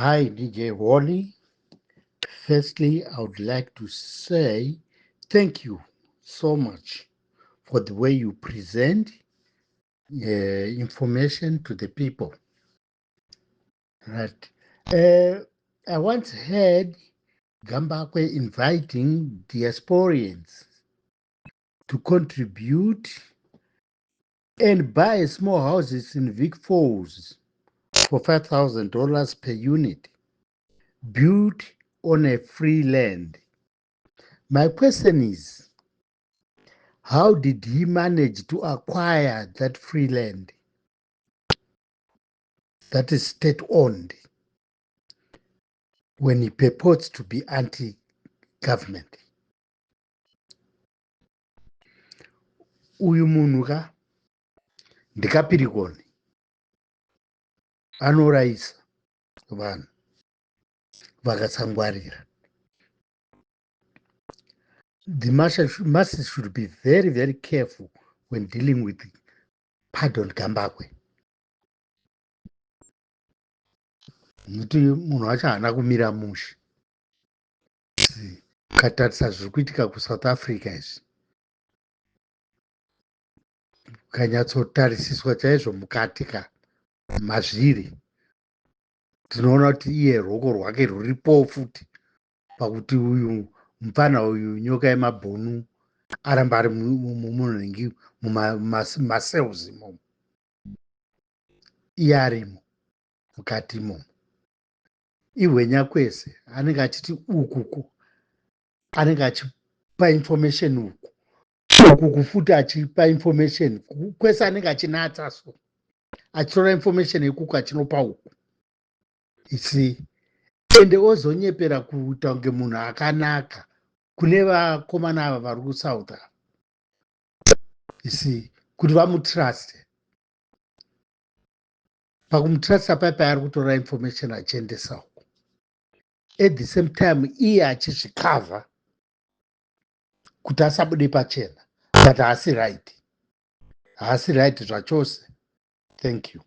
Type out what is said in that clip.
Hi, DJ Wally. Firstly, I would like to say thank you so much for the way you present information to the people. Right. I once heard Gambakwe inviting diasporians to contribute and buy small houses in Vic Falls for $5,000 per unit, built on a free land. My question is, how did he manage to acquire that free land that is state-owned when he purports to be anti-government? Uyu munhu ka ndikapirikoni anoraisa vanhu vakasangwarira. The masses should be very, very careful when dealing with Pardon Gambakwe. Nokuti munhu wacho haana kumira mushe. Ukatarisa zviri kuitika kuSouth Africa izvi, ukanyatsotarisiswa chaizvo mukati mazviri, tinoona kuti iye ruoko rwake rwuripo futi pakuti uyu mupana uyu nyoka yemabhonu aramba ari munhengi mumasales imomo, iye arimo mukati imomo. Ihwenya kwese anenge achiti ukuku anenge achipa information uku futi achipa information kwese anenge achinatsa so achitora information ikuku achinopa uku ende ozonyepera kuita kunge munhu akanaka kune vakomana ava vari kuSouth ava kuti vamutruste. Pakumutrusta paipa ari kutora information achiendesa uku, at the same time iye achizvikavha kuti asabude pachena, but haasi right zvachose. Thank you.